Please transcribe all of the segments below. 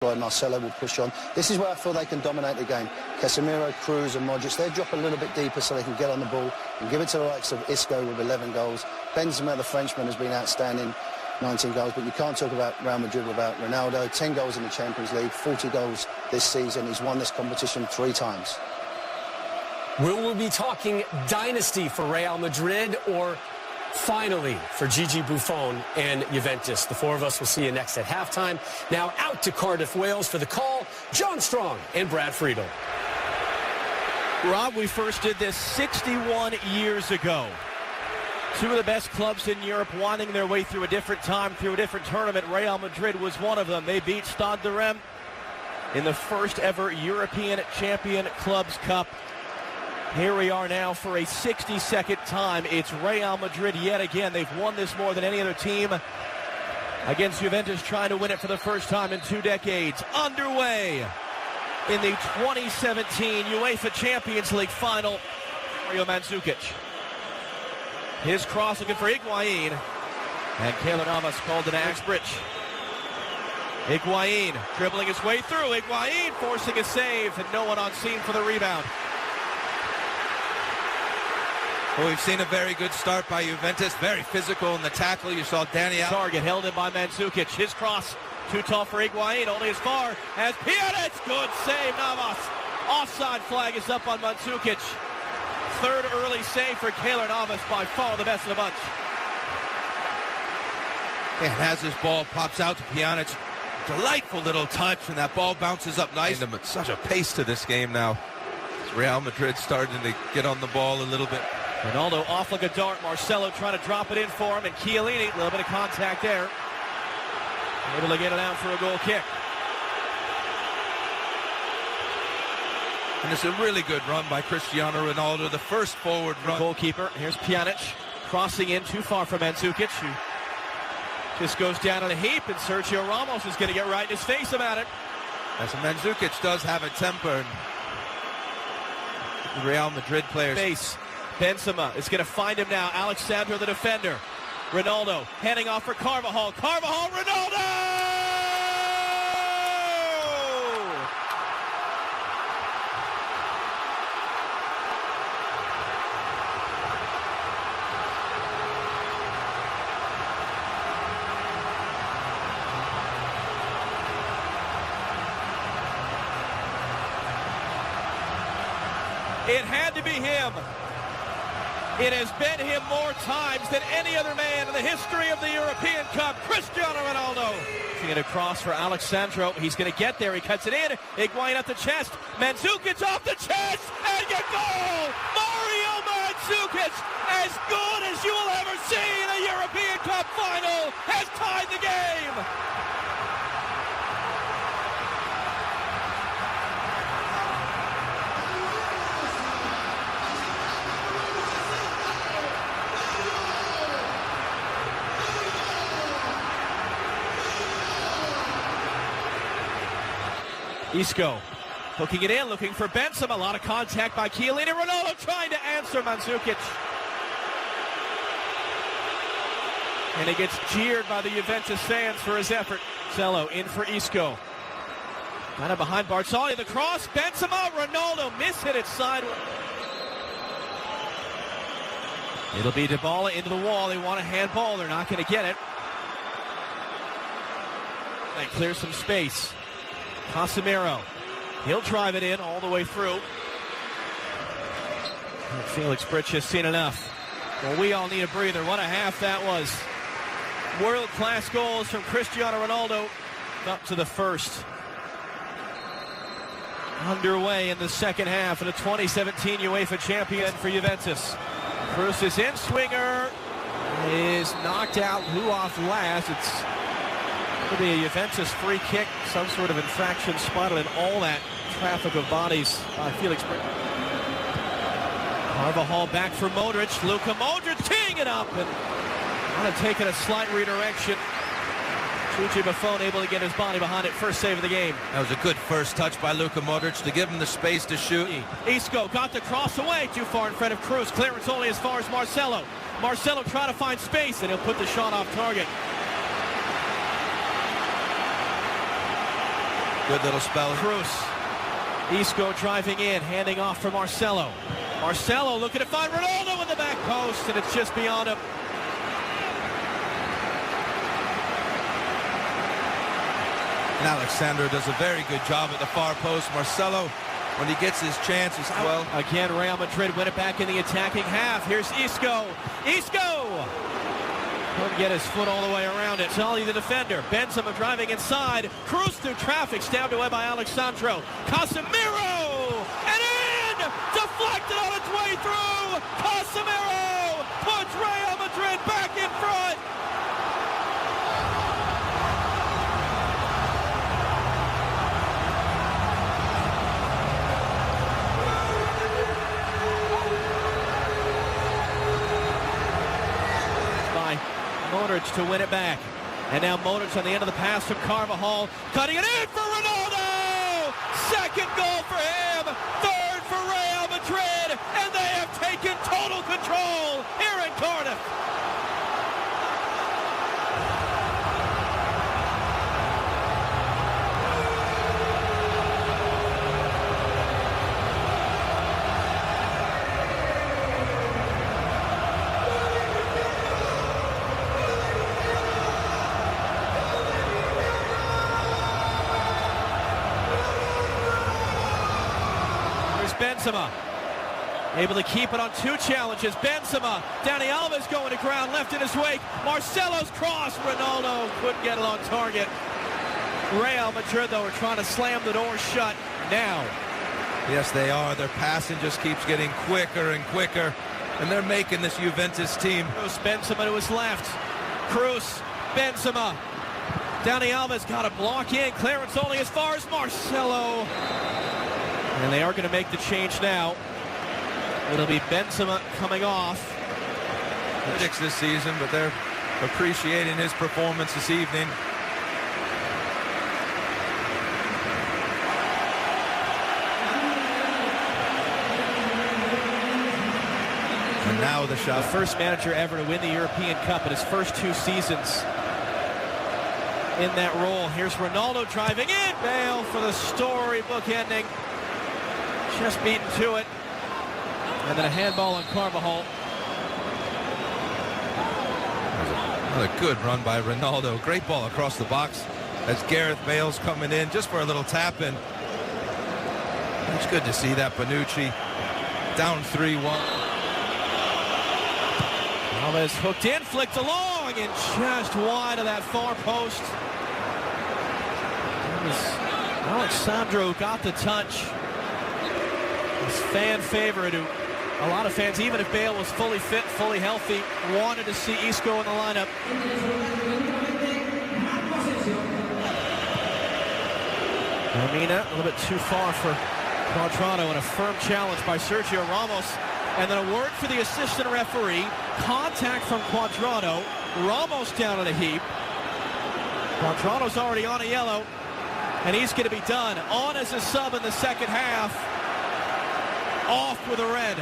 Marcelo will push on. This is where I feel they can dominate the game. Casemiro, Cruz and Modric, they drop a little bit deeper so they can get on the ball and give it to the likes of Isco with 11 goals. Benzema, the Frenchman, has been outstanding, 19 goals, but you can't talk about Real Madrid without Ronaldo. 10 goals in the Champions League, 40 goals this season. He's won this competition 3 times. Will we be talking dynasty for Real Madrid or finally for Gigi Buffon and Juventus? The 4 of us will see you next at halftime. Now out to Cardiff, Wales for the call, John Strong and Brad Friedel. Rob, we first did this 61 years ago. 2 of the best clubs in Europe winding their way through a different time, through a different tournament. Real Madrid was one of them. They beat Stade de Reims in the first ever European Champion Clubs Cup. Here we are now for a 62nd time. It's Real Madrid yet again. They've won this more than any other team against Juventus, trying to win it for the first time in 2 decades. Underway in the 2017 UEFA Champions League final. Mario Mandzukic. His cross looking for Higuain. And Keylor Navas called an axe bridge. Higuain dribbling his way through. Higuain forcing a save and no one on scene for the rebound. Well, we've seen a very good start by Juventus. Very physical in the tackle. You saw Danny out. Target held in by Mandzukic. His cross too tall for Higuain. Only as far as Pjanic. Good save, Navas. Offside flag is up on Mandzukic. 3rd early save for Keylor Navas, by far the best of the bunch. And as this ball pops out to Pjanic, delightful little touch, and that ball bounces up nice. And such a pace to this game now. Real Madrid starting to get on the ball a little bit. Ronaldo off like a dart. Marcelo trying to drop it in for him, and Chiellini, a little bit of contact there. Able to get it out for a goal kick. And it's a really good run by Cristiano Ronaldo, the first forward run. Goalkeeper, here's Pjanic, crossing in too far from Mandzukic, who just goes down in a heap, and Sergio Ramos is going to get right in his face about it. As Mandzukic does have a temper, and Real Madrid players. Base. Benzema is going to find him now. Alexandro, the defender. Ronaldo heading off for Carvajal. Carvajal, Ronaldo! It had to be him. It has been him more times than any other man in the history of the European Cup. Cristiano Ronaldo. Seeing it across for Alexandro. He's going to get there. He cuts it in. Higuain up the chest. Mandzukic off the chest. And a goal! Mario Mandzukic, as good as you will ever see in a European Cup final, has tied the game. Isco hooking it in, looking for Benzema. A lot of contact by Chiellini. Ronaldo trying to answer Mandzukic. And he gets jeered by the Juventus fans for his effort. Marcelo in for Isco. Kind of behind Barzagli. The cross. Benzema. Ronaldo mishit it sideways. It'll be Dybala into the wall. They want a handball. They're not going to get it. They clear some space. Casemiro, he'll drive it in all the way through. And Felix Brych has seen enough. Well, we all need a breather. What a half that was. World-class goals from Cristiano Ronaldo up to the first. Underway in the second half of the 2017 UEFA champion for Juventus. Cruz is in, swinger is knocked out. Who off last? It's going to be a Juventus free kick. Some sort of infraction spotted in all that traffic of bodies by Felix Brych. Carvajal back for Modric. Luka Modric teeing it up and kind of taking a slight redirection. Gigi Buffon able to get his body behind it. First save of the game. That was a good first touch by Luka Modric to give him the space to shoot. Isco got the cross away. Too far in front of Cruz. Clearance only as far as Marcelo. Marcelo trying to find space, and he'll put the shot off target. Good little spell. Cruz. Isco driving in, handing off for Marcelo. Marcelo looking to find Ronaldo in the back post, and it's just beyond him. And Alexandro does a very good job at the far post. Marcelo, when he gets his chances, well. Again, Real Madrid win it back in the attacking half. Here's Isco. Isco! Couldn't get his foot all the way around it. Solly the defender. Benzema driving inside. Cruz through traffic. Stabbed away by Alexandro. Casemiro! And in! Deflected on its way through! Casemiro puts Real Madrid back in front! Modric to win it back. And now Modric on the end of the pass from Carvajal. Cutting it in for Ronaldo! Second goal for him! Third for Real Madrid! And they have taken total control here in Cardiff! Benzema able to keep it on two challenges. Benzema, Dani Alves going to ground, left in his wake. Marcelo's cross. Ronaldo couldn't get it on target. Real Madrid, though, are trying to slam the door shut now. Yes, they are. Their passing just keeps getting quicker and quicker, and they're making this Juventus team. Benzema to his left. Cruz, Benzema. Dani Alves got a block in. Clearance only as far as Marcelo. And they are going to make the change now. It'll be Benzema coming off. Critics this season, but they're appreciating his performance this evening. And now the shot. The first manager ever to win the European Cup in his first two seasons in that role. Here's Ronaldo driving in. Bale for the storybook ending. Just beaten to it. And then a handball on Carvajal. Another good run by Ronaldo. Great ball across the box as Gareth Bale's coming in just for a little tap in. It's good to see that. Bonucci down 3-1. Alves hooked in, flicked along, and just wide of that far post. Alexandro got the touch. His fan favorite, who a lot of fans, even if Bale was fully fit, fully healthy, wanted to see Isco in the lineup. Lamina, a little bit too far for Cuadrado, and a firm challenge by Sergio Ramos. And then a word for the assistant referee. Contact from Cuadrado. Ramos down in a heap. Cuadrado's already on a yellow, and he's going to be done. On as a sub in the second half. Off with a red.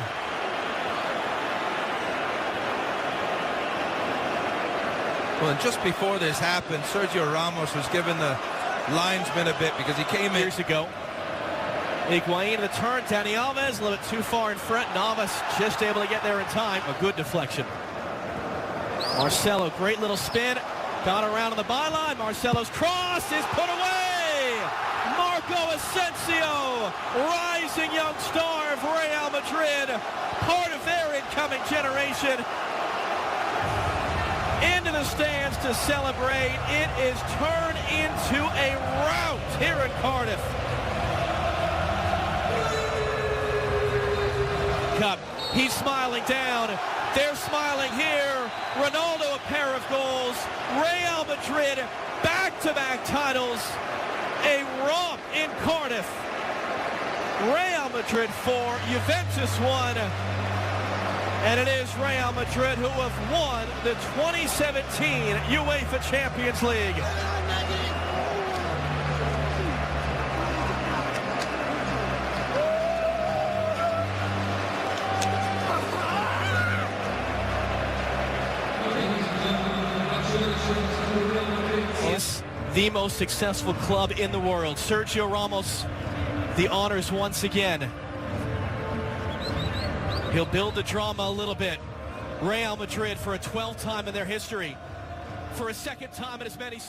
Well, and just before this happened, Sergio Ramos was given the linesman a bit because he came in years ago. Higuain the turn. Dani Alves a little bit too far in front. Navas just able to get there in time. A good deflection. Marcelo, great little spin. Got around on the byline. Marcelo's cross is put away. Marco Asensio, rising young star of Real Madrid, part of their incoming generation, into the stands to celebrate. It is turned into a rout here in Cardiff. Cup. He's smiling down. They're smiling here. Ronaldo, a pair of goals. Real Madrid, back-to-back titles. A romp in Cardiff. Real Madrid 4, Juventus 1. And it is Real Madrid who have won the 2017 UEFA Champions League. the most successful club in the world. Sergio Ramos, the honors once again. He'll build the drama a little bit. Real Madrid for a 12th time in their history, for a second time in as many